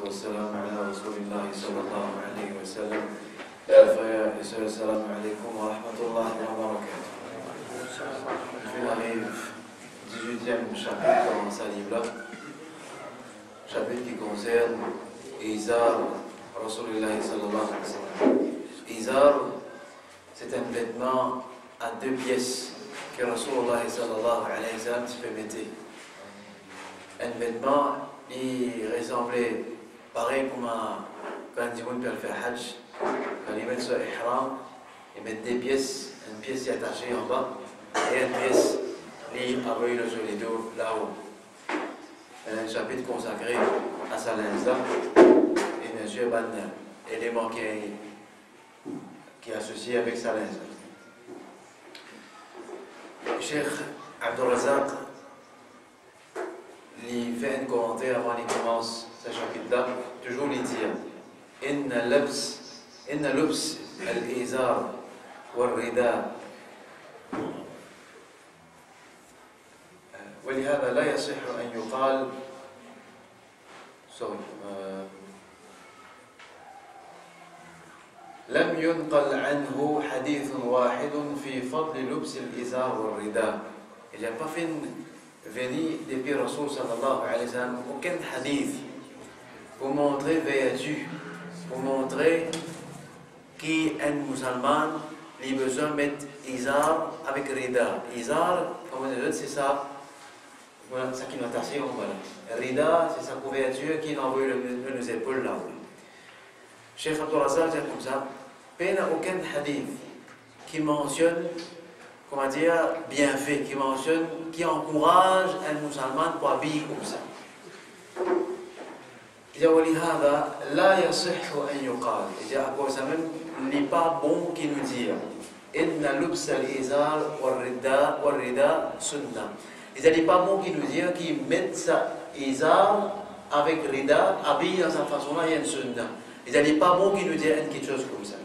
والسلام على رسول الله صلى الله عليه وسلم. Frères et sœurs, salam alaikum wa rahmatullahi wa barakatuh. On arrive au 18e chapitre dans ce livre-là, chapitre qui concerne Izar Rasulullah sallallahu alayhi wa sallam. Izar, c'est un vêtement à deux pièces que Rasulullah sallallahu alayhi wa sallam se permettait. Un vêtement, il ressemblait pareil comme quand il peut faire Hajj. Quand ils mettent sur ihram, ils mettent des pièces, une pièce qui est attachée en bas et une pièce liée avec sur les dos là-haut. Un chapitre consacré à sa linge et bien sûr un élément qui est associé avec sa linge. Cheikh Abdul Razak il fait un commentaire avant qu'il commence ce chapitre-là, toujours il dit إن لبس الإزار والرداء ولهذا لا يصح أن يقال لم ينقل عنه حديث واحد في فضل لبس الإزار والرداء. Il n'y a pas fait venir depuis Rasul sallallahu alayhi wa sallam aucun hadith pour montrer vertu, pour montrer qu'un musulman a besoin de mettre izar avec rida. Izar, comme on dit, c'est ça, voilà, sa connotation. Voilà. Rida, c'est sa couverture qui envoie les épaules là. Cheikh Abdul Razak dit comme ça, il n'y a aucun hadith qui mentionne, comment dire, bienfait, qui mentionne, qui encourage un musulman pour habiller comme ça. ولهذا لا يصح أن يقال إذا أقول سمن n'est bon qui nous dit إن لبس الإزار والرداء سنة. Il n'est pas bon qui nous dit qu'il met sa izar avec rida habillé dans sa façon là il y a une sunna. Il n'est pas bon qui nous dit quelque chose comme ça.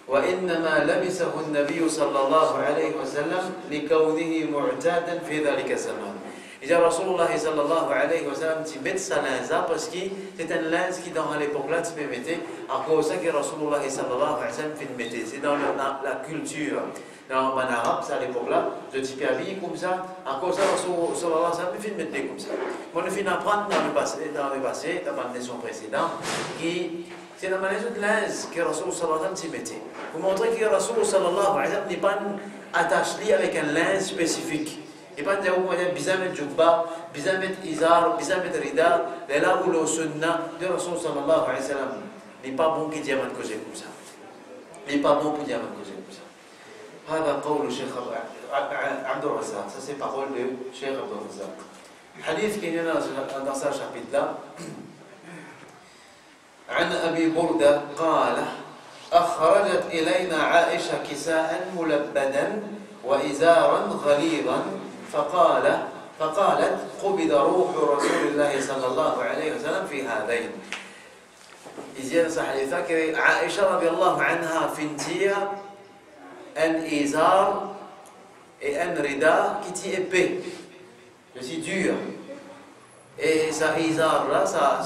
وإنما لبسه النبي صلى الله عليه وسلم لكونه معتادا في ذلك الزمان. Il dit à Rasulullah sallallahu alayhi wa sallam, tu mets sa linge parce que c'est un linge qui dans l'époque-là tu peux mettre à cause que Rasulullah sallallahu alayhi wa sallam fait mettre. C'est dans la culture. Dans le arabe, à l'époque-là, je t'y peux habiller comme ça, à cause que Rasulullah sallallahu alayhi wa sallam fait mettre comme ça. On a fait apprendre dans le passé, dans la nation précédente, qui c'est la manière de linge que Rasulullah sallallahu alayhi wa sallam mettait. Pour montrer que Rasulullah sallallahu alayhi wa sallam n'est pas attaché avec un linge spécifique. Et pas dire où il y a besoin de jubba, besoin de izar, besoin de rida, et là où le sunna de Rasul sallallahu alayhi wa sallam n'est pas bon qu'il diamant cause comme ça. N'est pas bon pour diamant cause comme ça. هذا قول الشيخ عبد الرزاق. Ça c'est parole de Cheikh Abdul Razak. Hadith qui est dans ce chapitre-là. عن أبي بردة قال أخرجت إلينا عائشة كساء ملبدا وإزارا غليظا فقالت قبض روح رسول الله صلى الله عليه وسلم في هذين. إذن صحيفة عائشة رضي الله عنها فنتيا un izar et un rida qui est épais, c'est dur. Et sa izar là, sa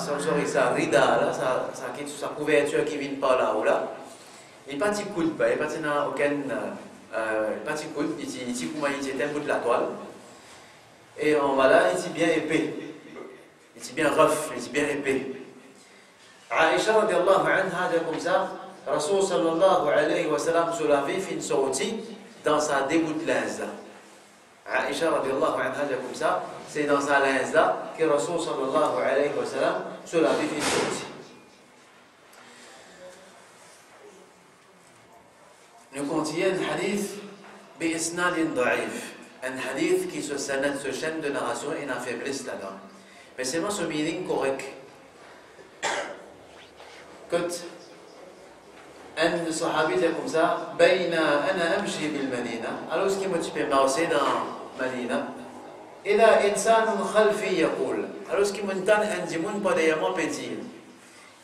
rida là, sa couverture qui vient par là ou là, il pas de coude, il pas de aucun petit coude, ici comme il était un bout de la toile. Et en voilà, il est bien épais, il est bien rough, il est bien épais. Aïcha radiallahu anha dit comme ça, Rasul sallallahu alayhi wa sallam se lavait fin sorti dans sa dégoûte linge là. Aïcha radiallahu anha dit comme ça, c'est dans sa linge là que Rasul sallallahu alayhi wa sallam se lavait fin sorti. Nous continuons un hadith بإسناد ضعيف. Un hadith qui se chaîne de narration et une faiblesse là-dedans. Mais c'est moi ce meaning correct. Quand un sahabi dit comme ça, بين أنا أمشي بالمدينة, alors ce qui me fait marcher dans Medina, إذا إنسان خلفي يقول, alors ce qui me tente un dimun pas d'ailleurs peut dire,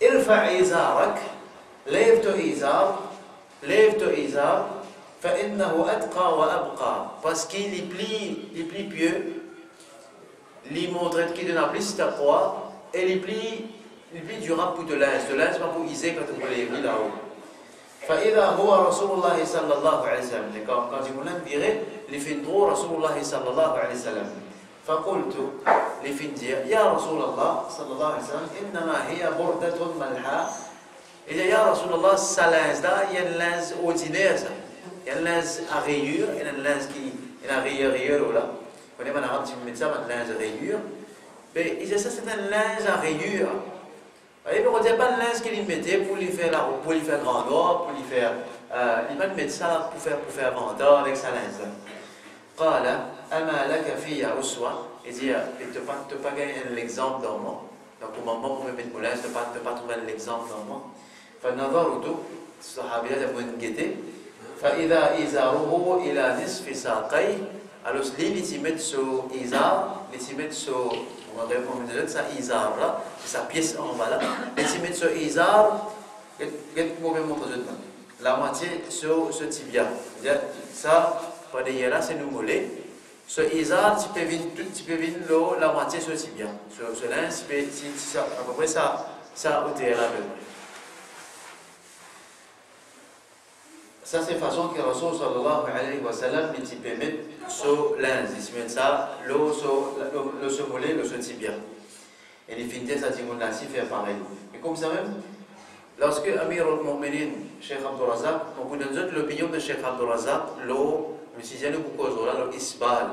ارفع إزارك, lève ton izar, فإنه أتقى وأبقى, parce qu'il est plus pieux, il montre qu'il donne plus taqwa et il est plus durable pour te linge. Te linge, pas pour iser quand tu peux les vies là-haut. فإذا هو رسول الله صلى الله عليه وسلم. Quand il voulait virer, les fins de رسول الله صلى الله عليه وسلم. فقلت les fins dire يا رسول الله صلى الله عليه وسلم إنما هي بردة ملحاء. Il dit يا رسول الله ça linge là, il y a une linge ordinaire ça. Il y a une linge à rayures, il y a une linge qui est à rayures là. On est en arabe, si vous mettez ça, une linge à rayures. Mais il dit ça c'est un linge à rayures. Et on ne dit pas le linge qu'il mettait pour lui faire grandeur, pour lui faire. Il va mettre ça pour faire vendeur avec sa linge. قال أما لك في أسوة. Il dit, tu n'as pas gagné l'exemple dans moi. Donc au moment où on met mon linge, tu n'as pas trouvé l'exemple dans moi. فنظرت الصحابي هذا من قتي فإذا إزاره إلى نصف ساقيه. Alors lui, il met sur Izar, il met sur. On va sa Izar là, sa pièce en bas là. Il met sur Izar, la moitié sur ce tibia. Ça, pas derrière là, c'est nous mollets. Ce Izar, tu peux venir la moitié sur le tibia. Ce lin, c'est à peu près ça au terrain là. Ça, c'est la façon que Rasul sallallahu alayhi wa sallam il peut mettre sur l'ange. Il met ça, l'eau sur le mollet, le sur tibia. Et les fintés, ça dit qu'on a fait pareil. Et comme ça même, lorsque Amir al-Mu'minin, Cheikh Abdul Razak, on vous donne l'opinion de Cheikh Abdul Razak, l'eau, le sixième beaucoup de là, l'isbal.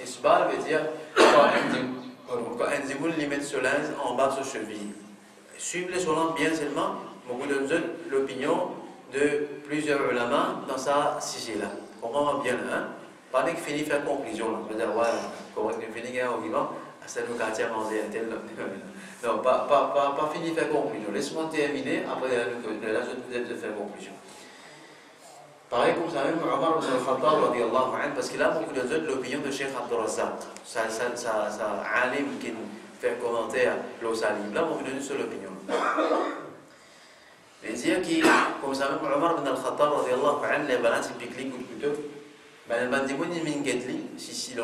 Isbal veut dire quand un zimoun lui met sur l'ange en bas de cheville. Suivez les soins bien seulement, on vous donne l'opinion de plusieurs ulama dans sa sigil-là. Comment bien, hein? Pas qu'il finit faire conclusion, là. Je veux dire, voilà, comment il finit au vivant, c'est le quartier manger un tel. Non, pas finir faire conclusion. Laisse-moi terminer, après là, je vais faire conclusion. Pareil comme ça, même Omar ibn al-Khattab, radiyallahu anhu, parce qu'il a beaucoup de l'opinion de Cheikh Abdul Razak. Ça, alim qui fait commentaire, l'eau salive. Là, on vous donne sur l'opinion. Mais dire que, comme ça, même Omar ibn al-Khattab, radiyallahu anhu, les balances, il pique les coups de couteau. Mais le bandit, il m'a dit, si le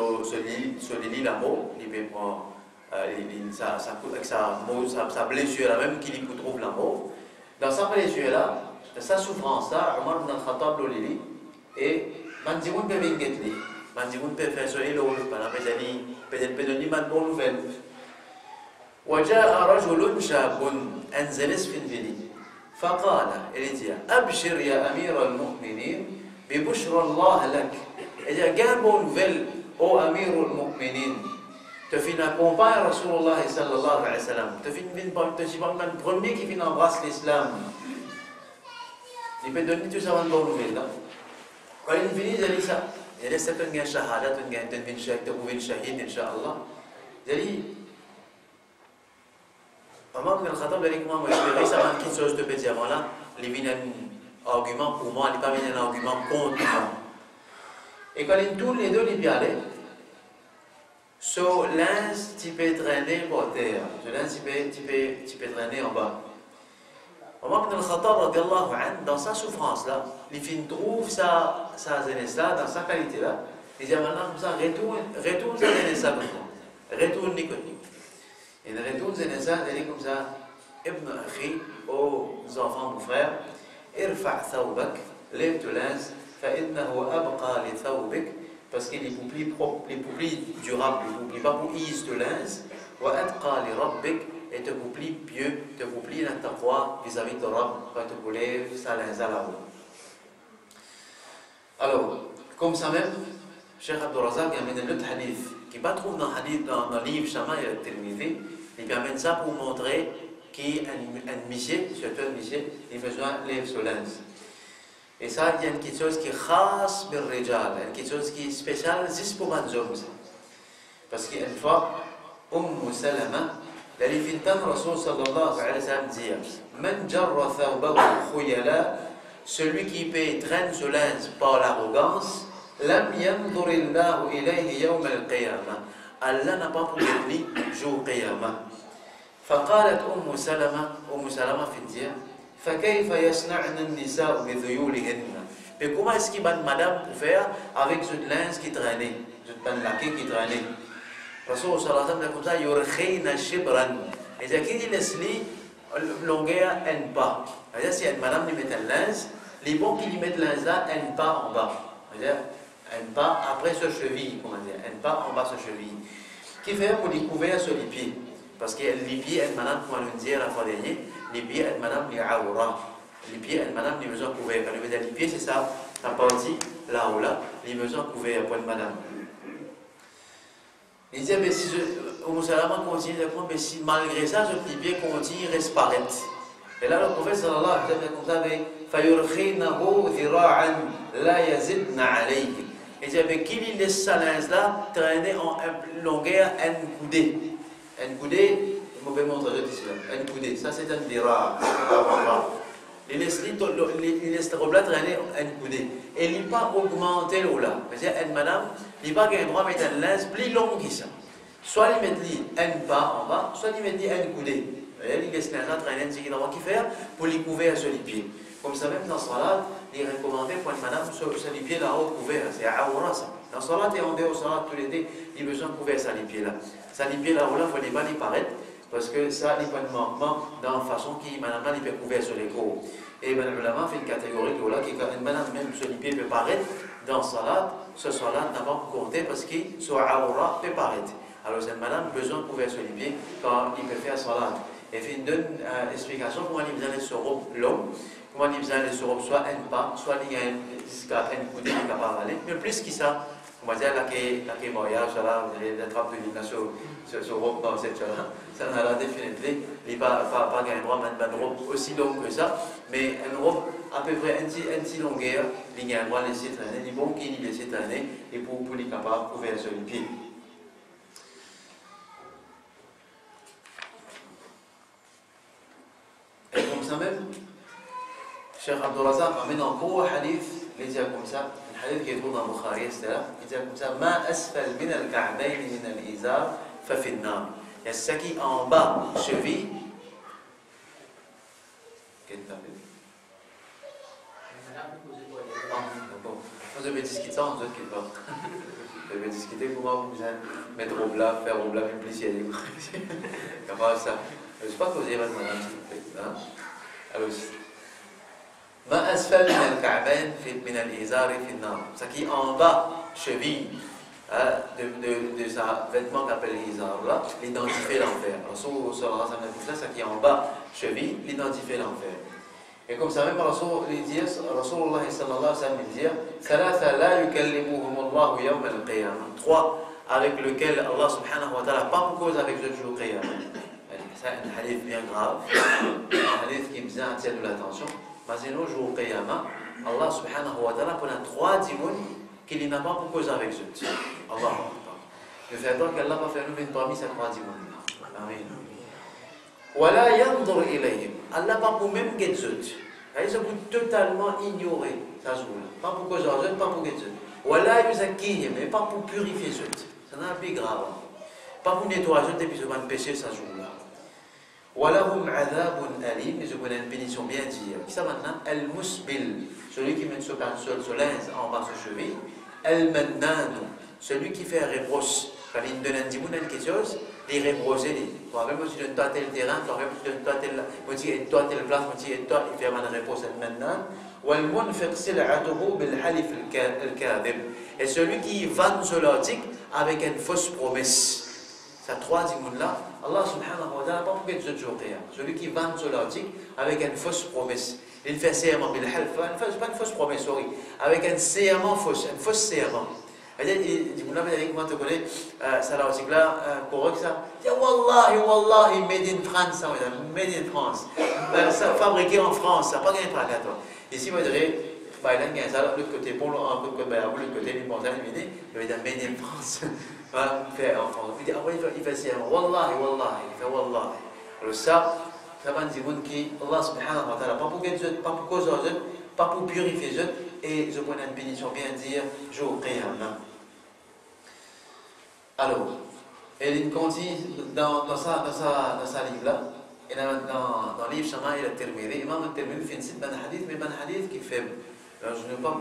lit là-haut, il peut prendre sa blessure là même qu'il trouve là-haut. Dans sa blessure là, dans sa souffrance là, Omar ibn al-Khattab le lit. Et bandit, il peut venir lui. Bandit, il peut faire soleil l'eau, peut-être donner une bonne nouvelle. وجاء رجل شاب أنزلس في الفيديو فقال إليتيا أبشر يا أمير المؤمنين ببشرى الله لك. إذا جابوا نوفيل أو أمير المؤمنين تفين accompagne رسول الله صلى الله عليه وسلم تفين من premier qui vient embrasser l'islam. Il peut donner tout ça en bonne nouvelle. Quand il finit, il dit ça. Il laisse un gain shahada, un gain de shahid, Inch'Allah. Il dit Omar ibn al-Khattab dit moi, je verrai ça dans quelque chose de petit avant là, il vient un argument pour moi, il n'est pas un argument contre moi. Et quand ils tournent les deux, ils viennent aller. Sur l'un, tu peux traîner par terre, sur l'un, tu peux traîner en bas. Omar ibn al-Khattab, radiyallahu anhu, dans sa souffrance là, il trouve sa jeunesse là, dans sa qualité là, il dit maintenant, comme ça, retourne sa jeunesse là, retourne Nicotique. Et le retour de Nessa, il dit comme ça, Ibn Akhi, aux enfants, mon frère, Irfa' thawbak, lève ton linge, fa'innahu abqa li thawbik, parce qu'il est plus propre, il est plus durable, il est pas pour is ton linge, wa atqa li rabbik, et te plus pieux, te plus dans ta foi vis-à-vis de Rabb, quand tu voulais sa linge là-haut. Alors, comme ça même, Cheikh Abdul Razak a amené un autre hadith, qui ne trouve dans le livre Shama et Tirmidhi, il amène ça pour montrer qu'un monsieur, surtout un monsieur, il a besoin de lèvres sur l'ange. Et ça, il y a quelque chose qui est khas bir rijal, quelque chose qui est spécial juste pour les hommes. Parce qu'une fois, Salama, elle est fintan Rasul sallallahu alayhi wa sallam dire Man jarra thawbahu khuyala, celui qui peut traîner sur l'ange par l'arrogance, lam yanzurillahu ilayhi yawm al-qiyamah. Allah n'a pas pour lui jour qiyamah. فقالت سلمة في الدين فكيف يصنعن النساء بذيولهن. Mais comment est-ce qu'il va madame pour faire avec ce linge qui traînait, ce laquais qui traînait? Rasul sallallahu alayhi wa sallam comme ça, yurkhina shibran. Et qu'il laisse lui longueur n pas. C'est-à-dire si une madame lui met un linge, les bons qui lui mettent linge là, n pas en bas. C'est-à-dire n pas après ce cheville, comment dire, n pas en bas ce cheville. Qui fait pour les couverts sur les pieds. Parce que les pieds, une madame, comme on le disait la fois dernière, les pieds, une madame, les aura. Les pieds, une madame, les besoins couverts. Quand on veut dire les pieds, c'est ça, la partie là ou là, les besoins couverts pour une madame. Il disait, mais si Salama continue de prendre, mais si malgré ça, ce pied continue, reste paraître. Et là, le prophète sallallahu alayhi wa sallam, comme ça, فَيُرْخِينَهُ ذِرَاعًا لَا يَزِدْنَ عَلَيْهِ. Il disait, mais qui lui laisse sa linge là, traîner en longueur un coudé. Un coudé, je vais montrer ici là. Un coudé, ça c'est un dira. Il laisse le robe là traîner un coudé. Et il n'a pas augmenté l'eau là. C'est-à-dire, une madame, il n'a pas un droit de mettre un linge plus long que ça. Soit il met un pas en bas, soit il met un coudé. Il laisse le linge là traîner un petit peu qui faire pour les couvrir sur les pieds. Comme ça, même dans la salade, il est recommandé pour une madame sur les pieds là-haut couverts. C'est à aura ça. Dans la salade et en dehors de la salade, tous les deux, il a besoin de couvrir ça les pieds là. Ça les pieds là-haut là, il ne faut pas les paraître. Parce que ça, il n'y a pas de manquement dans la façon qui, madame, il peut couvrir sur les corps. Et madame, il fait une catégorie là, qui, une madame, même sur les pieds, peut paraître dans la salade. Ce salade n'a pas compté parce qu'il sur aura peut paraître. Alors, cette madame a besoin de couvrir sur les pieds quand il peut faire salade. Et puis, il donne une explication comment il besoin de se robe l'homme. Comment il besoin de se robe soit un pas, soit il y a jusqu'à un coudé qui est capable d'aller. Mais plus que ça, on va dire là qui est mariage, là, vous avez la trappe de l'île sur robe dans cette chose-là. Ça n'a pas définitivement, il n'y a pas un droit de robe aussi longue que ça, mais une robe à peu près un petit longueur, il y a un droit de laisser traîner, il est bon qu'il laisse traîner, et pour les capables de couvrir sur les pieds. Et comme ça même, Cheikh Abdul Razak amène encore un hadith, il dit comme ça, un hadith qui est trouvé dans Bukhari, il dit comme ça, Ma asfal min al-ka'bayn min al-izar, fa fi an-nar. Il y a ce qui en bas, cheville. Qu'est-ce que tu as fait? Vous avez discuté ça, vous êtes pas. Vous avez discuté comment vous allez mettre au plat, faire au plat, même plus si elle est. Comment ça? Je ne sais pas causer votre madame, s'il vous plaît. Alors, Ma asfal min al-ka'bayn min al-izar fi an-nar. Ce qui en bas, cheville. De sa vêtement qu'appelle l'izar là, l'identifier l'enfer. Rasoul sallallahu alayhi wa sallam, ça qui est en bas, cheville, l'identifier l'enfer. Et comme ça même Rasoul dit, Rasulullah sallallahu alayhi wa sallam dit, Thalatha la yukallimuhum Allah yawm al-qiyamah. 3 avec lequel Allah subhanahu wa ta'ala pas pour cause avec le jour qiyamah. C'est un hadith bien grave, un hadith qui besoin attirer de l'attention. Mais c'est le jour qiyamah, Allah subhanahu wa ta'ala pour un 3 dimouns qu'il n'a pas pour cause avec eux. Allah. Je fais attendre qu'Allah va faire nous parmi ces 3 dimouns. Amen. Wala yandur ilayhim. Allah pas pour même get eux. Ils ont totalement ignoré ça jour-là. Pas pour cause d'eux, pas pour get eux. Wala yuzakkihim, mais pas pour purifier eux. Ça n'a plus grave. Pas pour nettoyer eux depuis ce qu'on péché ça jour-là. Walahum adhabun alim, ils ont une pénition bien dire. Qui ça maintenant? Al-musbil, celui qui met sur linge en bas de cheville. Al-mannan, celui qui fait un reproche. Quand il donne un dimoun quelque chose, il reproche. Par exemple, si tu donnes toi tel terrain, par exemple, si tu donnes toi telle place, il fait un reproche. Al-mannan. Wal-munfiq sil'atuhu bil-halif al-kadhib. Et celui qui vend sur l'article avec une fausse promesse. Ces 3 dimouns-là, Allah subhanahu wa ta'ala, pas pour qu'il se joue. Celui qui vend sur l'article avec une fausse promesse. Il fait serment, mais pas une fausse promesse, sorry. Avec un serment fausse, un fausse serment. Il dit, comment tu connais ça l'article-là, pour ça? Il dit, Wallahi, made in France, made in France. Ça fabriqué en France, ça n'a pas gagné par là, toi. Ici, moi, je dirais, il y a un salon de l'autre côté, pour l'autre côté, les montagnes, il y a un made in France. Fait en France. Il dit, il fait serment. Wallahi, il fait Wallahi. Alors ça va dire qui, Allah subhanahu wa ta'ala, pas pour cause d'eux, pas pour purifier eux, et je prends une bénédiction bien dire, jour qiyamah. Alors, il continue dans sa livre-là, et dans le livre Shama il a terminé, Imam al-Tirmidhi fait une cite d'un hadith, mais un hadith qui est faible. Alors, je ne vais pas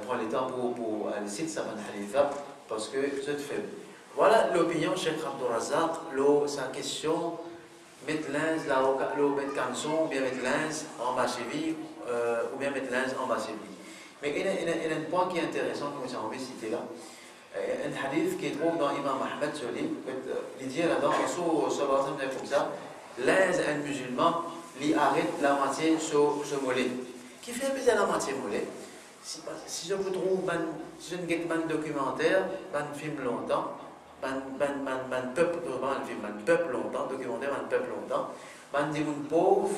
prendre le temps pour le citer ça, un hadith-là, parce que c'est faible. Voilà l'opinion de Cheikh Abdul Razak, sa question mettre linge là où mettre caleçon, ou bien mettre linge en bas cheville, ou bien mettre linge en bas cheville. Mais il y a un point qui est intéressant que j'ai envie de citer là. Un hadith qui est trouvé dans Imam Ahmed sur l'île, il dit là-dedans, Rasoul sallallahu alayhi wa sallam comme ça, linge un musulman, il arrête la moitié sur mollet. Qui fait un peu la moitié mollet. Si je vous trouve, si je ne guette pas un documentaire, un film longtemps, un peuple longtemps, documentaire, un peuple longtemps, un dit mon pauvre,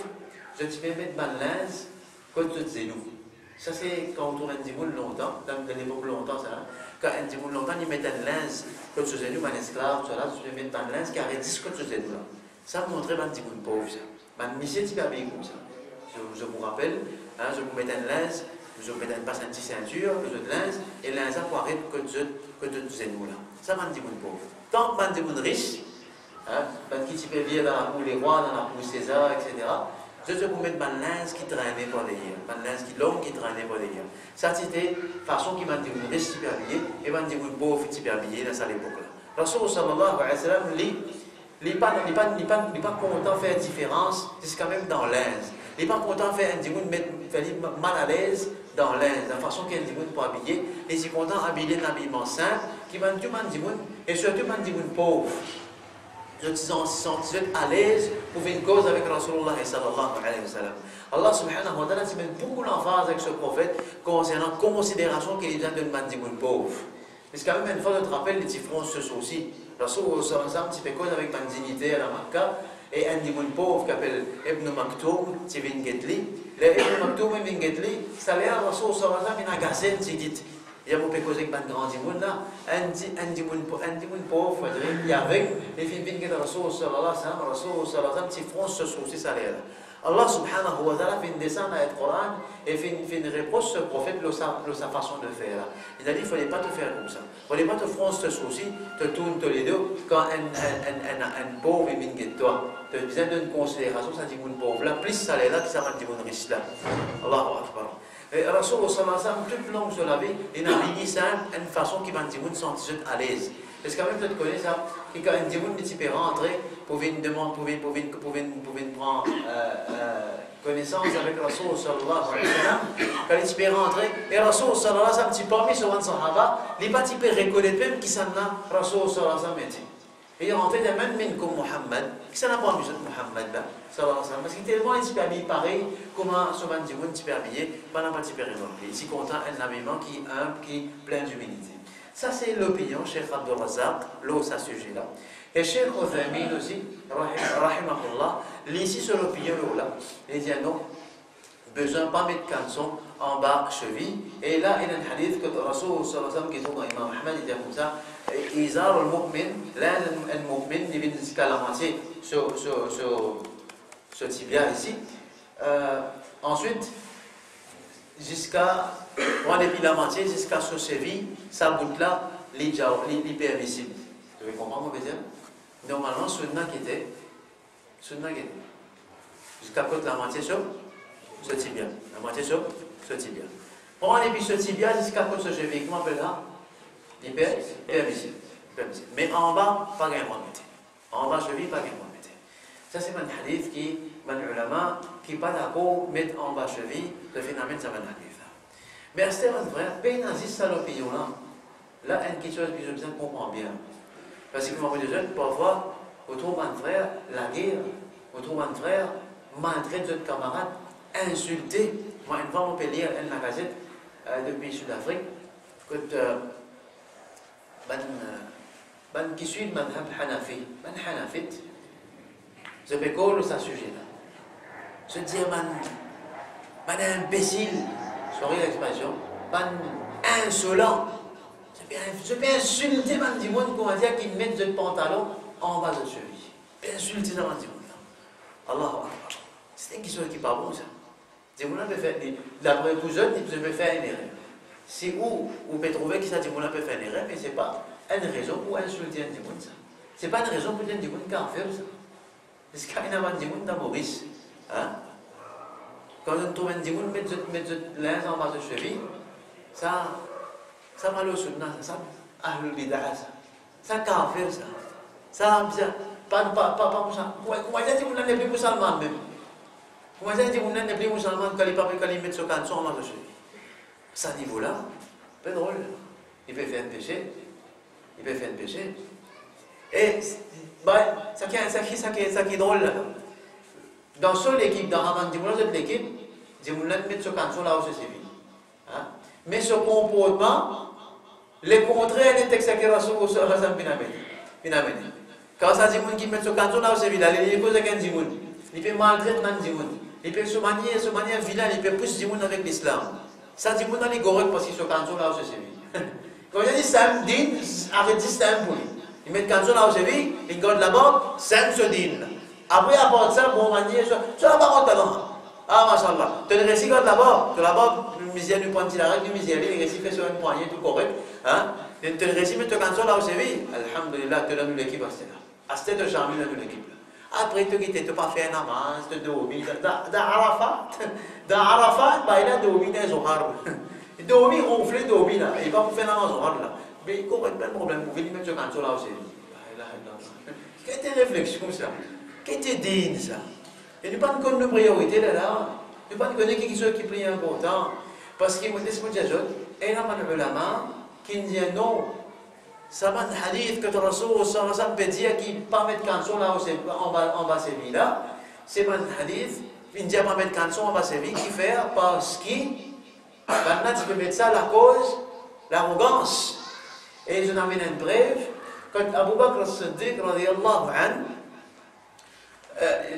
je te fais mettre un linge, quand tu te nous. Ça c'est quand on tourne un dimoun longtemps, dans l'époque longtemps, ça, quand un dimoun longtemps, ils mettent un linge, quand tu te nous, un esclave, tu vas mettre un linge qui arrête 10 quand tu te nous là. Ça montrait un dimoun pauvre, ça. Un monsieur qui habillé comme ça. Je vous rappelle, hein, je vous mets un linge, je vous mets un passe un petit ceinture, je te linge, et linge pour arrêter que tu te nous là. Ça m'a dit mon pauvre. Tant que m'a dit mon riche, hein, qui tu peux vivre dans la cour les rois, dans la cour César, etc. Je te vous mettre un linge qui traînait par derrière, un linge qui long qui traînait par derrière. Ça c'était façon qui m'a dit mon riche super habillé, et m'a dit mon pauvre super habillé dans cette époque-là. Rasoul sallallahu alayhi wa sallam, il n'est pas content de faire différence, c'est quand même dans linge. Il n'est pas content de faire un dimoun mal à l'aise dans linge, la façon qu'il y a un dimoun pour habiller, et il est content d'habiller un habillement simple, qui m'a dit un dimoun, et surtout un dimoun pauvre. Je suis à l'aise pour faire une cause avec Rasulullah sallallahu alayhi wa sallam. Allah subhanahu wa ta'ala met beaucoup l'emphase avec ce prophète concernant la considération qu'il y a d'un dimoun pauvre. Mais c'est quand même une fois de te rappeler les différences ce souci. Rasulullah sallallahu alayhi wa sallam fait cause avec une dignité à la Makkah, et un dimoun pauvre qui s'appelle Ibn Maktoum, qui vient de Getli. Ibn Maktoum vient de Getli, ça l'air Rasulullah sallallahu alayhi wa sallam, il a gazé, il dit. Il y a beaucoup de choses qui sont grand dimoun là, un dimoun pauvre, il y a avec les films qui sont Rasul sallallahu alayhi wa sallam, qui font ce souci, ça l'air. Allah subhanahu wa ta'ala fait une descente à le Coran et fait une réponse ce prophète de sa façon de faire. Il a dit, il ne fallait pas te faire comme ça. Il ne fallait pas te froncer ce souci, te tourner tous les deux quand un pauvre est venu de toi. Tu as besoin d'une considération, ça dit mon pauvre. Là, plus ça l'est là, que ça va dire mon riche là. Allahu Akbar. Et Rasul sallallahu alayhi wa sallam, tout le long de la vie, il a mis ça une façon qui va dire mon sentir à l'aise. Parce que quand même, tu connais ça, que quand un dimoun peut rentrer pour venir prendre connaissance avec Rasul sallallahu alayhi wa sallam, quand il peut rentrer, et Rasul sallallahu alayhi wa sallam, parmi ce sahaba, il n'est pas reconnaître même qui s'en a Rasul sallallahu alayhi wa sallam. Et il est rentré de même comme Muhammad, qui s'en a pas vu Muhammad là, sallallahu alayhi wa sallam, parce qu'il est tellement habillé pareil, comment ce dimoun est habillé, pas n'a pas remarqué. Ici, content un habillement qui est humble, qui est plein d'humilité. Ça, c'est l'opinion, Cheikh Abdul Razak, l'eau, ça sujet là. Et Cheikh Othaymin aussi, rahimahullah, ici sur l'opinion là, il dit non, besoin de pas mettre caleçon en bas cheville. Et là, il y a un hadith que Rasul sallallahu alayhi wa sallam qui est dans Imam Ahmed, il dit comme ça, Izar al-Mu'min, là, al-Mu'min, il vient jusqu'à la moitié, ce tibia ici. Ensuite, jusqu'à, on depuis la moitié, jusqu'à ce cheville, sa bout là, l'hypervisible. Vous pouvez comprendre, mon dire? Normalement, sunna qui était, jusqu'à côté la moitié sur ce tibia. La moitié sur ce tibia. On depuis ce tibia jusqu'à côté ce cheville, comment on appelle ça? L'hypervisible. Mais en bas, pas gain de en bas, cheville, pas gain de mettre. Ça, c'est un hadith qui, un ulama, qui n'est pas d'accord mettre en bas cheville, le phénomène, c'est un hadith. Mais c'est vrai, pénazis, ça l'opinion là. Là, une question que je besoin de comprendre bien. Parce que, moi, je dis, parfois, vous trouvez un frère, la guerre, vous trouvez un frère, maltraite votre camarade, insulté. Moi, une fois, on peut lire une gazette depuis Sud-Afrique, que qui suit le madhab Hanafi, Hanafit, je peux coller ce sujet-là. Je dis, man imbécile, sorry l'expression, man insolent. Je peux insulter man du monde qu'on va dire qu'il met de pantalon en bas de cheville. Je peux insulter man du monde. Allahu Akbar. C'est une question qui n'est pas bon ça. Du monde peut faire, d'après tout jeune, il peut faire une erreur. C'est où on peut trouver que ça du monde peut faire une erreur, mais ce n'est pas une raison pour insulter un du monde ça. Ce n'est pas une raison pour dire du monde qu'à faire ça. Parce qu'il y a un du monde dans Maurice. Hein? Quand on trouve un du monde mettre de linge en bas de cheville, ça m'a le sunna, ça ahlul bid'ah, ça kafir, ça pas musulman. Comment ça dit qu'on n'est plus musulman même? Comment ça dit qu'on n'est plus musulman quand il met ce canson en marche? À ce niveau-là, pas drôle. Il peut faire un péché. Il peut faire un péché. Et ça qui est drôle là. Dans seule équipe, dans Raman Dimoula, cette équipe, Dimoula met ce canson là où c'est civil. Mais ce comportement, le contraire des textes qui sont sur Hassan Pinamedi. Quand ça dit qui met ce canton là, c'est vilain, il cause avec un dimoun. Il peut maltraiter un dimoun. Il peut se manier vilain, il peut pousser dimoun avec l'islam. Ça dimoun dans les gorek parce qu'il se canton là, c'est vilain. Quand il dit Sam din, arrête de Sam pour lui. Il met le canton là, c'est vilain, il garde là-bas, Sam se din. Après, à part ça, bon manier, tu n'as pas honte là. Ah, machallah. Tu as le récit là-bas, le misère du point de la règle du misère, le récit fait sur une poignée tout correct. Tu as le récit, mais tu as canton là, c'est vilain. Alhamdulillah, tu as donné l'équipe à ce là. À cette de charmer dans l'équipe. Après, tu n'as pas fait un namaz, tu as dormi. Dans Arafat, il a dormi dans les Zohar. Il a dormi, ronflé, dormi là. Il va pas faire un namaz Zohar là. Mais il y a plein de problèmes. Vous venez mettre ce canton là aussi. Quelle est ta réflexion ça? Quelle est ta digne ça? Il n'y a pas de priorité là. Il n'y a pas de qui est plus important. Parce qu'il y a des gens qui disent, il y a des ulama qui disent non. Ça va un hadith que le Rasoul sallallahu alayhi wa sallam peut dire qu'il ne peut pas mettre canson là en bas de Séville là. C'est un hadith, il ne dit pas mettre canson en bas de Séville, qui fait parce qu'il maintenant tu peux mettre ça à la cause, l'arrogance. Et je n'amène une brève, quand Abu Bakr as-Siddiq radiyallahu anhu,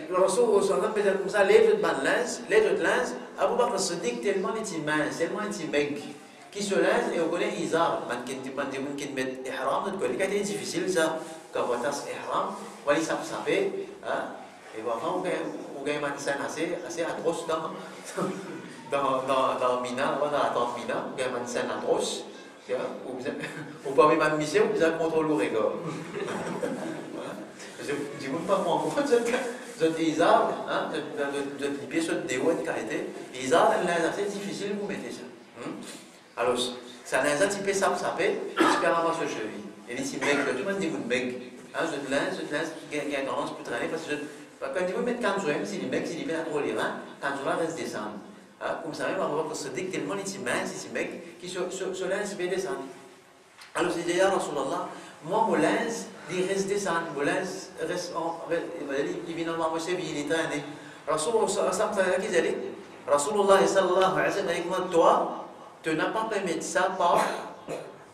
le Rasoul sallallahu alayhi wa sallam peut dire comme ça, lève de linge, Abu Bakr as-Siddiq tellement il est mince, tellement il est maigre. Qui se lève et on connaît Izar, qui met ihram, c'est difficile ça, quand on a ihram, on va s'appeler, et vraiment on gagne une scène assez atroce dans Mina, dans la tente Mina, on gagne une scène atroce, on peut même m'amuser, on peut contrôler le regard. Je ne dis pas comment on vous Izar, de pieds sur des hauts de qualité, Izar, c'est difficile de vous mettre ça. Alors, ça n'a pas typé ça, espérant ce cheville. Et ici, mec, tout le monde dit vous mec. Je te laisse, qui a tendance pour traîner, parce que quand vous mettez quand même, si les mecs, s'ils viennent trop les reins, quand tu vas rester descendre. Comme ça, on va voir que ce dit tellement ici, mec, qui se laisse bien descendre. Alors, c'est déjà, Rasulallah, moi, mon linge, il reste descendre, mon linge reste, il vient dans ma cheville, il est traîné. Rasulallah, sallallahu alayhi wa sallam, avec moi, toi, tu n'as pas permis ça par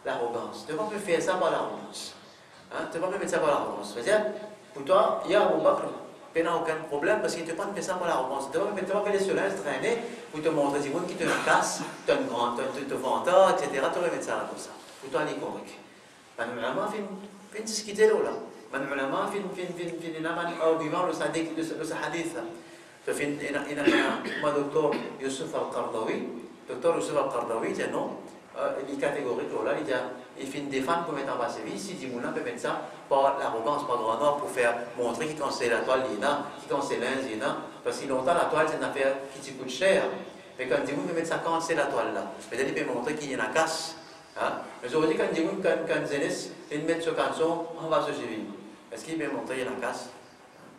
l'arrogance. Tu n'as pas pu faire ça par l'arrogance. Tu n'as pas pu mettre ça par l'arrogance. C'est-à-dire, pour toi, il y a Abu Bakr, tu n'as aucun problème parce qu'il ne t'a pas fait ça par l'arrogance. Tu n'as pas fait les soleils traîner pour te montrer des gens qui te cassent, te vendent, etc. Tu vas mettre ça comme ça. Pour toi, il est correct. Man ulama fin discuter là. Man ulama fin argument le hadith. Il y a docteur Youssef Al-Qardawi. Docteur Youssef Al-Qardawi dit non, il est catégorique là, il fait une défense pour mettre en bas ses vies, si Dimouna peut mettre ça par l'arrogance, par le grand nord, pour faire montrer qu'il conseille la toile, qu'il conseille l'inz, parce que longtemps la toile c'est une affaire qui te coûte cher. Mais quand Dimouna peut mettre ça quand c'est la toile là, peut-être il peut montrer qu'il y a une casse. Mais aujourd'hui quand Dimouna, quand Zénis, il met ce canson en bas de ses vies, est-ce qu'il peut montrer qu'il y a une casse?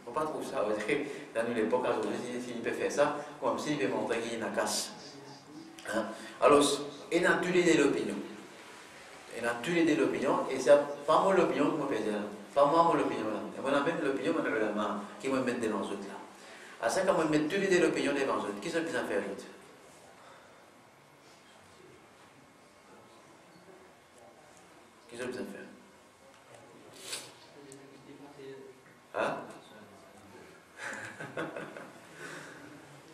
Il ne faut pas trouver ça, dans l'époque aujourd'hui, s'il peut faire ça, comme s'il peut montrer qu'il y a une casse. Alors, il y a tous les l'opinion. Il y a tous les l'opinion, et c'est pas moi l'opinion que je peux dire. Pas moi l'opinion là. Et moi, même l'opinion, je vais la qui me mettre devant eux là. À ça, quand on met tous les l'opinion devant eux, qui sont les plus en faire vite? Qui sont les plus en faire?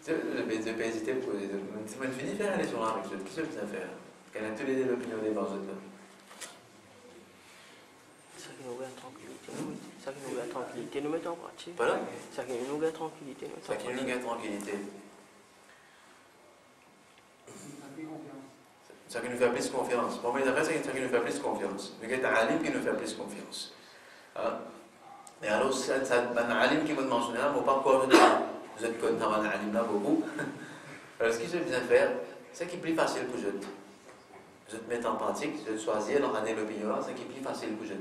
Je ne vais pas hésiter pour poser des questions. Je vais finir faire aller sur l'arbre. Qui se peut faire? Quelle est l'opinion des gens? Ça qui nous met tranquillité. Ça qui nous met tranquillité. Nous mettons en pratique. Voilà. Ça qui nous met tranquillité. Ça qui nous met tranquillité. Ça qui nous fait plus confiance. Pour moi, ça qui nous fait plus confiance. Mais il y a un alim qui nous fait plus confiance. Mais alors, c'est un alim qui me mentionne là, mais pas encore vous êtes content d'un alim là beaucoup. Alors, ce qu'il faut bien faire, c'est qui est plus facile pour vous. Vous êtes mettre en pratique, vous êtes choisir dans l'année l'opinion, c'est qui est plus facile pour vous.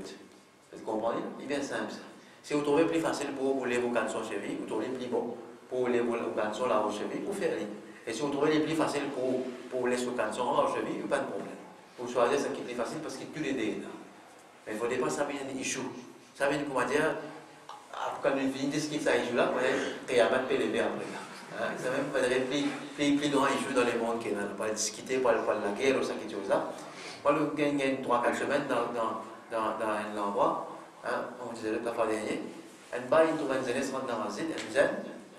Vous comprenez? Il est bien simple ça. Si vous trouvez plus facile pour rouler vos cançons cheville, vous trouvez plus bon pour rouler vos cançons là aux chevilles, vous faites. Et si vous trouvez les plus faciles pour rouler vos cançons là aux chevilles, pas de problème. Vous choisissez ce qui est plus facile parce qu'il y a tous les deux là. Mais il ne faut pas ça vient d'issue. Ça vient comment dire, quand on finit de ce qui ça issue là, vous voyez, Qiyamah peut lever après là. Ça même pas de plus grand issue dans le monde qui est là. Pas discuter, pas la guerre ou ça qui chose là. Moi, je gagne 3-4 semaines dans un endroit. On disait le fois dernier, un bail il trouve un jeunesse rentre dans la masjid, un jeune,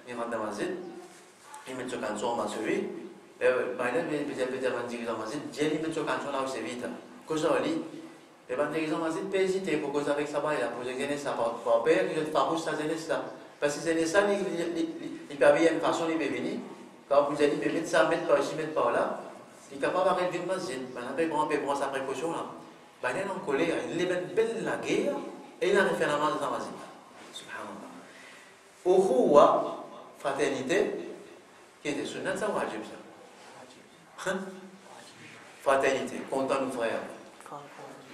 il rentre dans la masjid, il met son canson en bas sur lui, et bail il peut dire un dirigeant dans la masjid, j'ai mis son canson là où c'est vite. Qu'est-ce que dit? Et ben dirigeant dans la masjid peut hésiter pour causer avec sa bail là, pour jeunesse là, pour père qui est farouche sa jeunesse là, parce que jeunesse là, il peut avoir une façon il peut venir, quand vous allez mettre ça, mettre par ici, mettre par là, il est capable d'arriver dans la masjid, maintenant il prend sa précaution là, ben il est en colère, il est belle la guerre. Et il a fait la main de la masjid. Subhanallah. Ukhuwa, fraternité, qui était sunnat, ça wajib ça. Fraternité, content nos frères.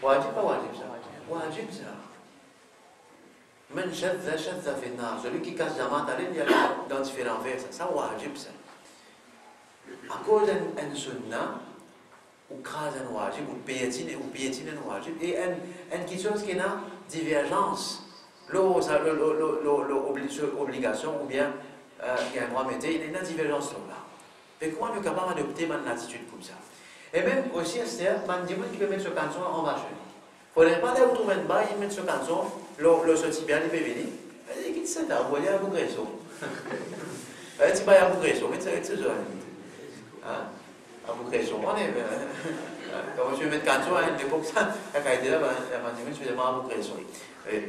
Wajib pas wajib ça? Wajib ça. Men shadza fi nar. Celui qui casse la main, il y a dans différents vers, ça wajib ça. À cause d'un sunnat, ou crase un wajib, ou piétine un wajib, et quelque chose qui a divergence, l'obligation, ou bien il y a un droit métier, il y a une divergence là. Et comment on est capable d'adopter une attitude comme ça? Et même aussi, c'est-à-dire, il y a des gens qui peuvent mettre ce canson en bas. Il ne faudrait pas aller trouver un bail, il met ce canson, le sorti bien, il peut venir. Il dit, qu'est-ce que c'est ça? Vous voyez à Bougresso. Il dit, à Bougresso, mais c'est ça. À Bougresso, on est. Quand je vais mettre canson, à l'époque, ça, la qualité là, je suis vraiment à Bougresso. Il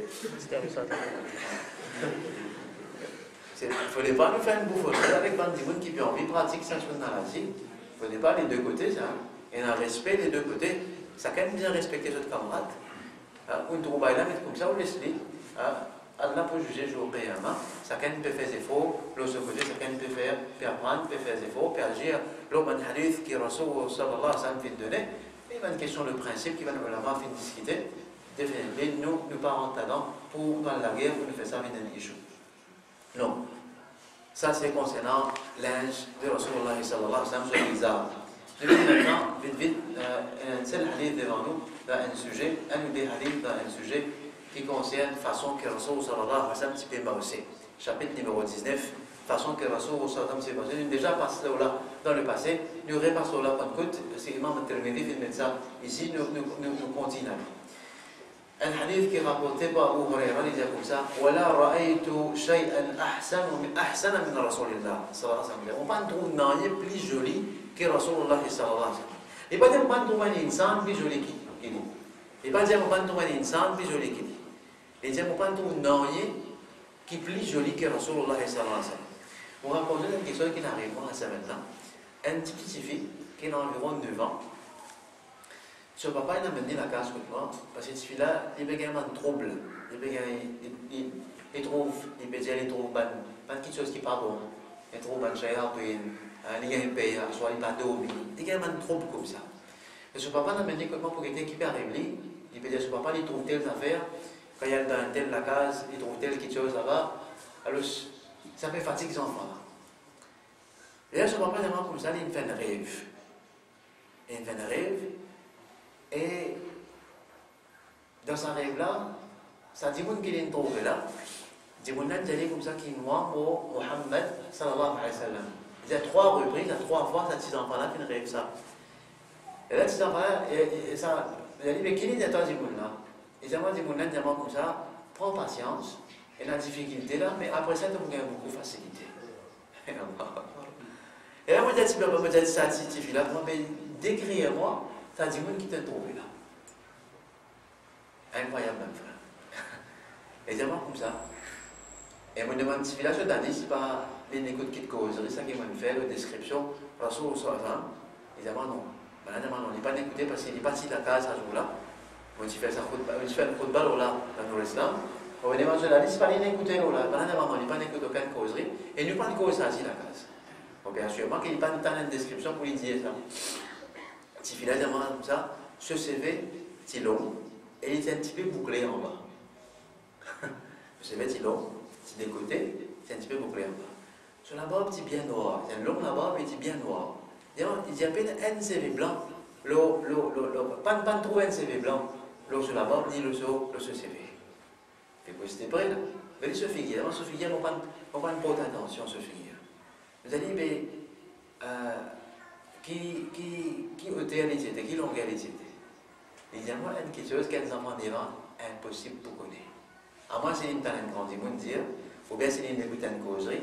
ne fallait pas nous faire une bouffonnerie avec des gens qui ont envie de pratiquer ça dans la vie. Il ne fallait pas les deux côtés, ça. Et un respect des deux côtés. Ça quand même bien respecter votre camarade. On trouve là, mais comme ça, on laisse les. Allah peut juger jour et un. Chacun peut faire des efforts, l'autre côté, chacun peut faire, peut apprendre, peut faire des efforts, peut agir. L'homme un hadith qui Rasoul sallallahu alayhi wa sallam fait donner. Et il y a une question de principe qui va nous avoir fait discuter. Définitivement, nous pas en talent pour dans la guerre, pour nous faire ça avec un issue. Non. Ça, c'est concernant linge de Rasulullah sallallahu alayhi wa sallam sur les armes. Je vais maintenant, vite, un seul hadith devant nous, dans un sujet, un ou des hadiths dans un sujet qui concerne la façon que Rasulullah sallallahu alayhi wa sallam s'est pémarré. Chapitre numéro 19, façon que Rasulullah sallallahu alayhi wa sallam s'est pémarré. Nous avons déjà passé là dans le passé, nous repassons là en côte, c'est l'imam intermédiaire qui met ça ici, nous continuons. Un hadith qui est rapporté par Abu Huraira, il dit comme ça, وَلَا رَأَيْتُ شَيْئًا أَحْسَنَ مِنْ رَسُولِ اللَّهِ صلى الله عليه وسلم. On ne trouve rien plus joli que Rasulullah sallallahu alayhi wa sallam. Il ne pas dire qu'on ne trouve un insan plus joli qu'il est. Il ne pas dire qu'on ne trouve un insan plus joli qu'il est. Il dit qu'on ne trouve rien qui est plus joli que Rasulullah sallallahu alayhi wa sallam. On va poser une question qui n'arrive pas à ça maintenant. Un petit fille qui a environ 9 ans. Son papa il a mené la casse contre moi, parce que celui-là, il y a un trouble. Il trouve quelque chose qui n'est pas bon. Il trouve un chaya, il y a un pays, soit il n'a pas dormi. Il y a un trouble comme ça. Et son papa l'a mené contre moi pour quelqu'un qui peut arriver. Il peut dire son papa, il trouve telle affaire. Quand il y a dans telle la case, il trouve telle quelque chose là-bas. Alors, ça fait fatiguer les enfants. Et là, son papa, il comme ça, il fait un rêve. Il fait un rêve. Et dans ce rêve-là, ça dit qu'il est trouvé là. Il dit qu'il comme ça qui est noir pour Mohammed sallallahu alayhi wa sallam. Il y a 3 reprises, il y a 3 fois, ces enfants-là qui rêvent ça. Et là, ces enfants-là, il a dit, mais qui est toi, Dimoun-là? Et moi, Dimoun-là, il dit comme ça, prends patience, il y a une difficulté là, mais après ça, tu vas gagner beaucoup de facilité. Et là, moi, je dis, ça, là, décris-moi. Ça dit qui t'a trouvé là. Incroyable, même frère. Et j'ai comme ça. Et je me demande si village d'année, c'est pas les écoutes qui te causent. C'est ça qui m'a fait la description. Rasoul sallam. Il dit non. Il n'est pas écouté parce qu'il est parti de la case à ce jour-là. On fait un coup de balle là, dans l'islam. On va demander la liste, pas l'écouter là. Il n'est pas écouté aucune causerie. Et nous pas de cause à la case. Bien sûrement qu'il n'est pas une description pour lui dire ça. Si finalement comme ça, ce CV, c'est long, et il est un petit peu bouclé en bas. c'est vrai, c'est des côtés, c'est un petit peu bouclé en bas. Sur la barbe, c'est bien noir. C'est un long la barbe, c'est bien noir. Il y a à peine un CV blanc. Pas trop un CV blanc. L'eau sur la barbe, ni le sur CV. Et puis c'était prêt là. Mais ce figure, on prend pas attention à ce figure. Vous allez dire, qui ôtait l'étiquette, qui longueur l'étiquette. Il y a moi quelque chose qu'un enfant devant impossible pour connaître. À moi, c'est une talent grand dire, ou bien c'est une écoute une causerie,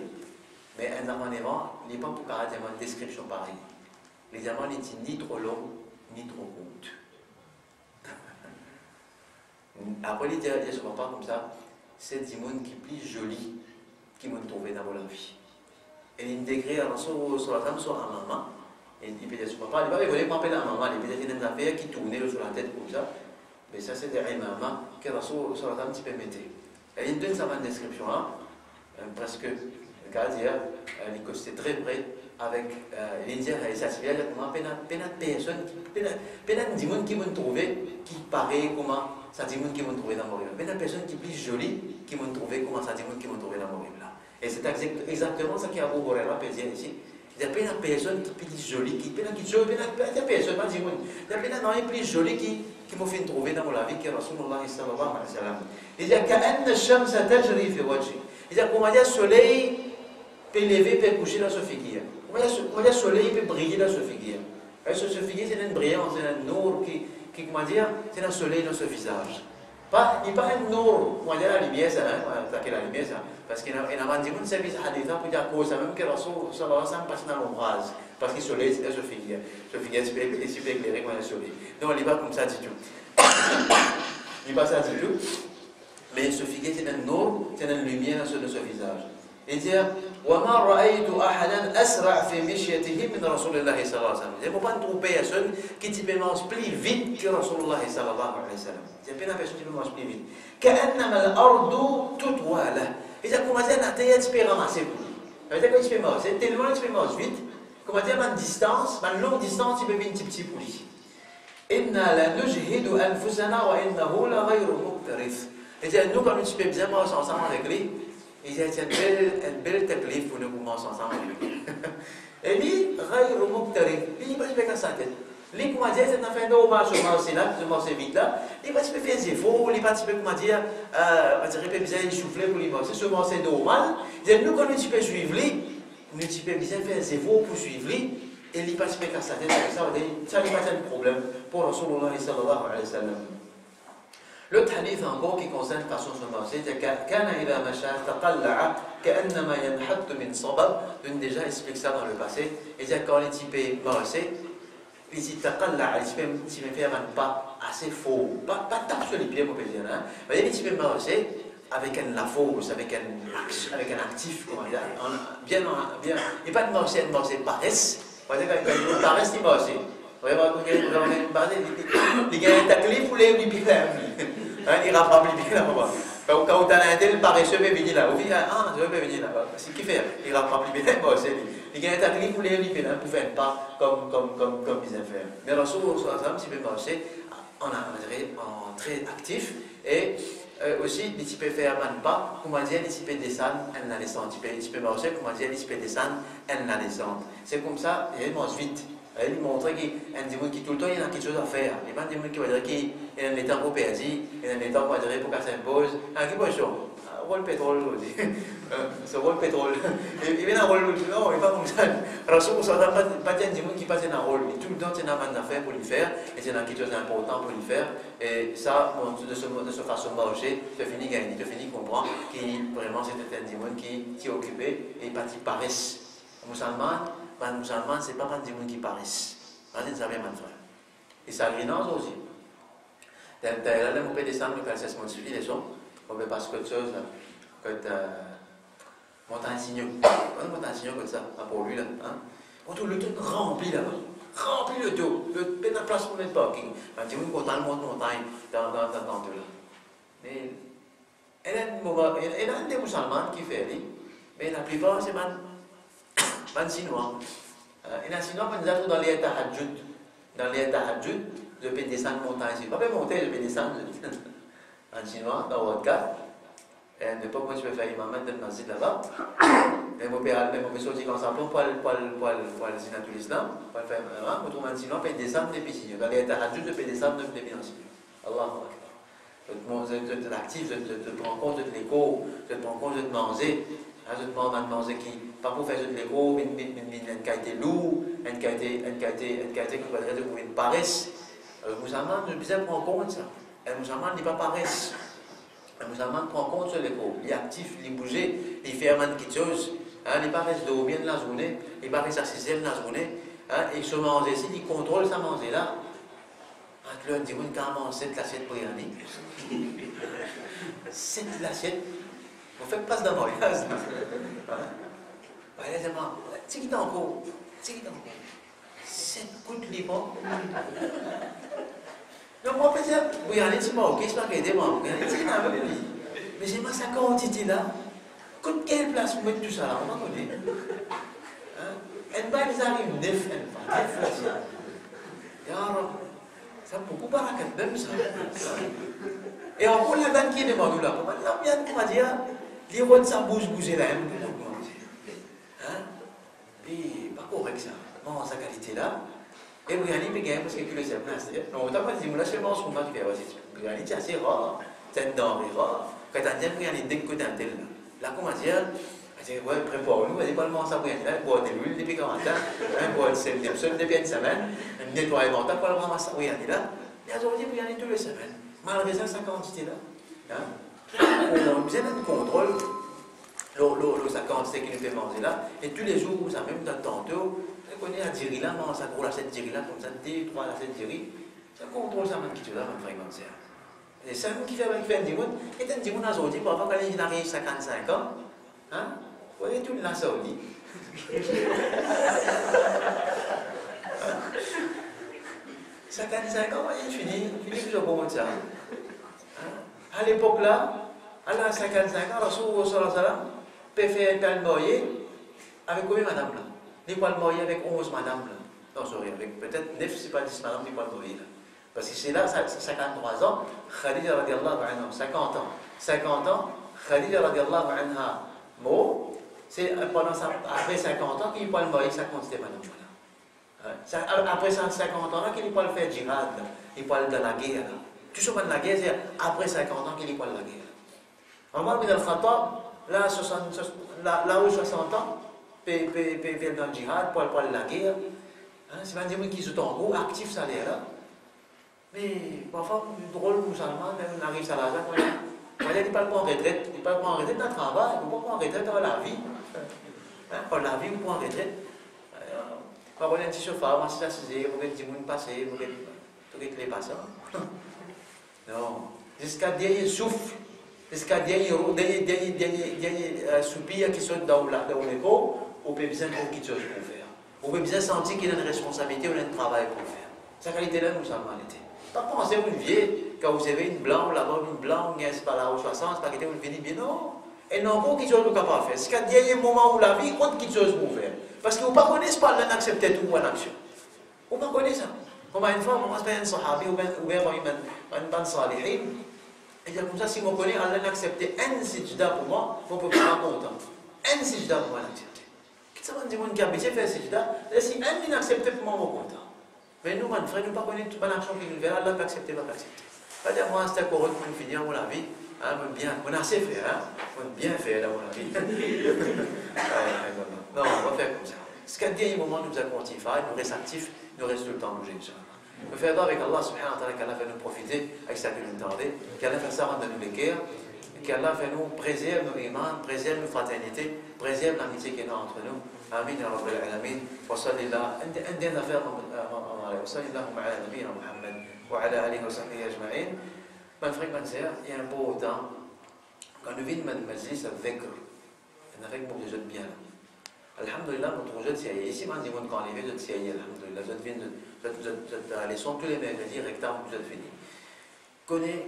mais un enfant devant, il n'est pas pour carrément une description pareille. Les amants n'étaient ni trop longs, ni trop courts. Après, il dit, je ne vois pas comme ça, c'est des gens qui sont plus jolis qui m'ont trouvé dans la vie. Et il décrit sur la femme, sur un maman. Et il peut dire, je ne vois pas, il va pas appeler un maman, il peut dire qu'il y a des affaires qui tournaient sur la tête comme ça. Mais ça, c'est des mamans qui sont sur la femme qui peut mettre. Et il donne sa description là, parce que, il costait très près avec l'Indien, et ça se fait comment personne, des gens qui vont trouver, qui paraît comment ça des gens qui vont trouver dans mon rêve. Des personnes qui sont plus jolies qui vont trouver comment ça des gens qui vont trouver dans mon rêve là. Et c'est exactement ça qui a beau là, ici. Il y a plein de personnes qui sont plus jolies, qui sont plus personnes, pas des gens. Il y a plein de gens plus jolies qui m'ont fait trouver dans la vie qui est Rasulullah sallallahu alayhi wa sallam. Il y a qu'un shams tajri fi wajhi. Il y a comment dire soleil peut lever, peut coucher dans ce figuier. Comment dire soleil peut briller dans ce figuier. Ce figuier c'est une brillance, c'est un nour qui comment dire, c'est un soleil dans ce visage. Il n'est pas un nour, comment dire la lumière ça, c'est la lumière ça. Parce qu'il y a un dit un service hadith pour dire que ça même que Rasul sallallahu alayhi wa sallam passe dans l'ombrage. Parce que le soleil c'est ce figuier. Ce figuier est super éclairé comme le soleil. Donc il n'est pas comme ça du tout. Il n'est pas ça du tout. Mais ce figuier c'est un nour, c'est une lumière dans ce visage. Il dit وما رأيت أحدا أسرع في مشيته من رسول الله صلى الله عليه وسلم. Il ne faut pas trouver personne qui marche plus vite que Rasulullah sallallahu alayhi wa sallam. Il n'y a pas personne qui marche plus vite. كأنما الأرض تطوى له. Il dit comment dire la terre tu peux ramasser pour lui. Ça veut dire que tu peux marcher tellement tu peux marcher vite. Comment dire une distance, une longue distance tu peux venir petit pour lui. إنا لنجهد أنفسنا وإنه لغير مقترف. Il dit nous quand tu peux bien marcher ensemble avec lui. Il y a une belle taklif pour nous commencer ensemble avec lui. Et lui, غير مقترف. Il va se faire sa tête. Lui, comment dire, c'est un fin de marche là, je marche vite là. Il va se faire des efforts, il va se faire, comment dire, il peut bien souffler pour lui marcher. Ce marcher normal. Il dit nous quand nous peux suivre lui, nous peux bien faire des efforts pour suivre lui. Et il va se faire sa tête avec ça. Ça n'est pas un problème pour Rasulullah sallallahu alayhi wa sallam. L'autre hadith encore qui concerne la façon de se marcher, c'est كان إذا مشى تقلع كأنما ينحط من صبب. Donc déjà explique ça dans le passé. Et c'est quand les types marcher, ils disent تقلع, ils types faire un pas assez fort, pas tape sur les pieds, on peut dire. Mais les types marcher avec la force, avec un actif, comment dire, bien, et pas de marcher paresse. On va dire que paresse, il marche. Il y a un taklif ou les piquets. Il rattrape les piquets là-bas. Quand on a un tel paresseux, il venir là. Je vais venir là. C'est qui fait. Il rattrape les piquets. Il y a un taklif ou les piquets pour faire un pas comme ils aiment faire. Mais Rasul sallam, si peut marcher en très actif et aussi il peut faire un pas, comment dire, il peut descendre en la descente. Il peut marcher, comment dire, il peut descendre en la descente. C'est comme ça, il marche vite. Il lui montre qu'il y a des gens qui tout le temps il a quelque chose à faire. Il n'y a pas des gens qui vont dire qu'il y a un état pour perdre, il y a un état pour dire pour qu'elle s'impose. Qui peut chaud? Rôle pétrole aussi. Ce rôle pétrole. Il vient un rôle, non, il n'est pas comme ça. Alors, ça ne pas des gens qui passent un rôle. Tout le temps, il y a un affaire pour lui faire, et il y a quelque chose d'important pour lui faire. Et ça, de ce façon de marcher, tu finis gagner, tu finis comprendre que vraiment c'était un démon qui s'est occupé et parti paresse. Musulman, ce n'est pas des gens qui paraissent. C'est ça, mes frères. Et ça grinance aussi. D'ailleurs, là, on peut descendre quand ça se modifie les sons. On peut passer quelque chose, quand montagne signaux. On montagne signaux comme ça, pour lui là. On trouve le tout rempli là-bas. Rempli le tout. Le peine de place pour mettre parking. Tu vois, quand on monte montagne dans tout là. Mais il y a des musulmans qui font, mais la plupart, c'est pas chinois. Il y a un chinois qui nous a dans les tahajjud. Dans les tahajjud, je peux descendre montagne. Je ne peux pas monter, je peux descendre. En chinois, dans votre cas, Et à l'époque, moi, je vais faire imam de masjid là-bas. Et mon père, même, on peut sortir comme ça, pour le zinatul islam, pour le faire imam, pour trouver un sinon, paye des armes, des piscines. Il va aller à Hadjoud, de payer des armes, de payer des piscines. Allahu Akbar. Je te l'active, je te prends compte de l'écho, je te prends compte de te manger. Je te demande de manger qui, pas pour faire de l'écho, une qualité lourde, une qualité qui va être une paresse. Le musulman, je bien prendre compte ça. Le musulman n'est pas paresse. Le musulman prend compte de l'écho. Il est actif, il est bougé, il fait un quelque chose. Il n'est pas resté dormir de la journée, il n'est pas resté à 6e de la journée. Il se mange ici, il contrôle sa manger là. Quand l'un dit, on a 7 assiettes pour y aller. 7 assiettes. On fait pas de mariage. C'est qui encore? C'est qui encore? 7 coups de limon. Donc, moi, peut-être, vous y allez, c'est pas ok, c'est pas qu'il y a des membres. Mais j'ai pas sa quantité là. Quelle place vous mettez tout ça là? On va connaître. Elle va, ils arrivent 9, elle va, 9 fois ça. Ça beaucoup barakat même ça. Et encore la dame qui est devant nous là, on va dire, les rois de sa bouger là, et pas correct ça. Bon, sa qualité là. Et vous allez bien parce que le c'est place. Non, on t'a pas dit, moi là, je pense qu'on va faire aussi. Vous allez dire, c'est rare, c'est une denrée rare. Quand on dit, vous allez dès que d'un tel là. Là, comment dire, ouais, prépare-nous, on dit pas le moment ça pour y aller, boire de l'huile depuis 40 ans, boire de sel depuis une semaine, nettoyer mon temps pour le moment ça pour y aller là. Et aujourd'hui, vous y allez toutes les semaines. Malgré ça, sa quantité là. On a besoin d'un contrôle. Sa quantité qu'il nous fait manger là, et tous les jours, ça même dans tantôt, on connaît un diri là, on ça gros la cette diri là, comme ça, 2, 3 la cette diri, ça contrôle ça, même qui tu là, même frère, et ça, qui fait un dimoun, et un dimoun aujourd'hui, pour avoir quand il arrive 55 ans, hein, vous voyez tout le Saoudi. 55 ans, il finit plus au bon de ça. À l'époque là, à la 55 ans, Rasoul sallallahu alayhi wa peut faire un marié avec combien madame là? Il peut le marier avec 11 madame là. Non, sorry, avec peut-être 9, c'est pas 10 madame, il peut le marier là. Parce que c'est là, 53 ans, Khadija radiallahu anha, 50 ans. 50 ans, Khadija radiallahu anha, mort, c'est pendant ça, après 50 ans qu'il peut le marier 50 madame là. Après 50 ans là, qu'il peut le faire djihad là. Il peut aller dans la guerre là. Tout ça dans la guerre, c'est après 50 ans qu'il peut la guerre. Omar bin al-Khattab, là, où 60 ans, fait dans le djihad, pour la guerre. C'est pas des qui sont en gros, actifs, ça l'air là. Mais parfois, drôle, musulman, même on arrive à la zone, il ne peut pas prendre retraite, il ne peut pas prendre retraite dans le travail, il ne peut pas prendre retraite dans la vie. Dans la vie, on prend retraite. Par contre, un petit chauffeur, on s'est assis, vous pouvez dire, vous passer, vous pouvez les passer. Non, jusqu'à dernier souffle, jusqu'à dernier soupir qui saute dans l'écho, on peut besoin de quelque chose pour faire. On peut besoin de sentir qu'il y a une responsabilité, on a un travail pour faire. Sa qualité-là, nous sommes en été. Pas penser une vieille, quand vous avez une blanche là-bas, une blanche, c'est pas là où 60, c'est pas que vous venez bien, non. Et non, pas quelque chose qu'on peut faire. C'est qu'à dernier moment où la vie, autre quelque chose pour faire. Parce que vous ne connaissez pas l'accepter tout ou l'action. Vous ne connaissez ça. Comme une fois, on se fait un sahabi ou bien un ban salihin. Et dire comme ça, si on connaît, Allah accepter un sijda pour moi, on peut pas content. Un sijda pour moi l'accepter. Qu'est-ce que ça veut dire qui a habitué à faire sijda? Et si un n'accepte pour moi, on est content. Mais nous, mon frère, nous ne connaissons pas l'action qui nous verra, Allah peut accepter, pas accepter. C'est-à-dire, moi, c'est un correct pour nous finir la vie. On a assez fait, on a bien fait dans la vie. Non, on va faire comme ça. Ce qu'à dernier moment, nous avons continué, nous restons actifs, nous restons tout le temps bougés. Nous faisons avec Allah subhanahu wa ta'ala qu'Allah fait nous profiter avec ça que nous entendons, qu'Allah fait ça rendre nous l'équerre, qu'Allah fait nous préserve nos imams, préserve nos fraternités, préserve l'amitié qui est là entre nous. Amin ya Rabbil Alamin. Wa sallallahu une dernière affaire wa sallallahu ala nabiyyina Muhammad wa ala alihi wa sahbihi ajma'in. Mon frère, ma sœur, il y a un beau temps. Quand nous venons de majlis avec on a fait beaucoup de jeunes bien. Alhamdulillah, notre jeune c'est ici, on dit quand on est venu, c'est alhamdulillah, je viens de leçon tous les mercredis, rectangle, je finis. Connais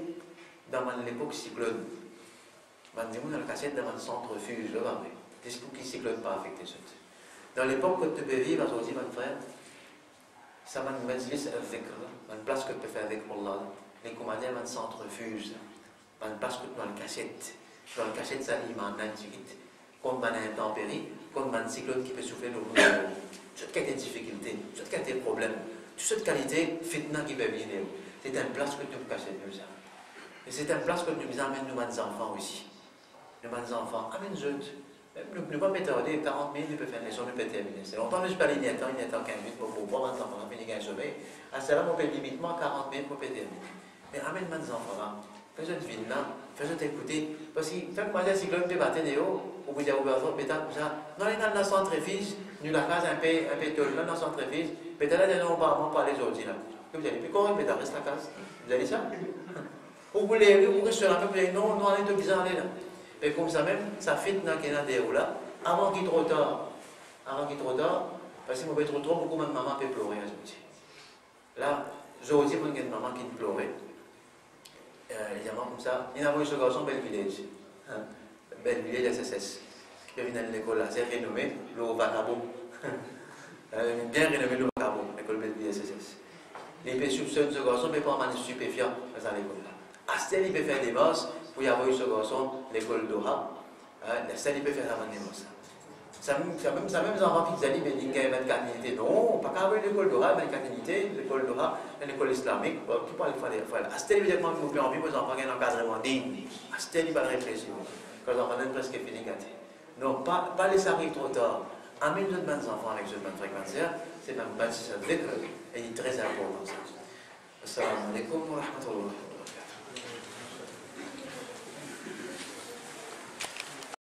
dans l'époque cyclone, on dit on a le cassette dans le centrifuge, je vais qu'est-ce qui cyclone pas affecté ça. Dans l'époque que tu peux vivre, aujourd'hui, mon frère, ça m'a mis avec une place que tu peux faire avec Allah. Les commandants, un centrifuge, une place que tu as le cassette. Je vais cacher de ça, l'imam, quand on a une intempérie, quand on a un cyclone qui peut souffler le monde, toute qualité de difficulté, toute qualité de problème, toute cette qualité, fitna qui peut venir. C'est une place que nous cachons mieux ça. Et c'est une place que nous amènons nos enfants aussi. Nos enfants, amène-nous. Nous ne pouvons pas tarder, 40 minutes, nous pouvons faire une leçon, nous pouvons terminer. C'est longtemps, mais je peux aller, il y a 15 minutes pour voir mes enfants, finir un sommeil. À cela, on peut limitement 40 minutes pour terminer. Mais amène mes enfants là, fais-le deviner là, fais-le t'écouter. Parce que, quand moi, j'ai cyclone, tu battre Néo, ou vous avez ouvert votre pétard comme ça, non, il y a dans le centre-fils, nous la case un peu tôt, là, dans le centre-fils, pétard là, non, pas les autres là. Vous allez, puis comment pétard reste la case? Vous allez ça? Ou vous voulez, vous restez là, vous allez, non, allez de bizarre là. Et comme ça même, ça fait dans qu'il y a des là, avant qu'il soit trop tard. Avant qu'il soit trop tard, parce que si on trop tard, beaucoup de maman peut pleurer aujourd'hui. Là, aujourd'hui, il y a une maman qui pleurait. Évidemment, comme ça, il y a un garçon, bel village. Bel village SSS. Il vient à l'école là, c'est renommé le Vacabo. Bien renommé le Vacabo, l'école bel village SSS. Les soupçonnent ce garçon, mais pas en manière stupéfiant dans l'école là. Astel, il peut faire des masses. Pour y avoir eu ce garçon, l'école d'Ora, il peut faire la manière comme ça. Ça même enfants qui disaient, mais il y a une candidaté. Non, pas qu'à avoir l'école d'Ora, mais une candidaté, l'école d'Ora, une école islamique, qui parle de faire. Astel, évidemment, vous pouvez envie, vos enfants qui ont un encadrement digne. Astel, il va réfléchir. Quand les enfants sont presque finis gâtés. Non, pas laisser arriver trop tard. Amener d'autres enfants avec ce bonne fréquence, c'est même pas si ça veut dire, et il est très important ça. Assalamu alaikum wa rahmatullah.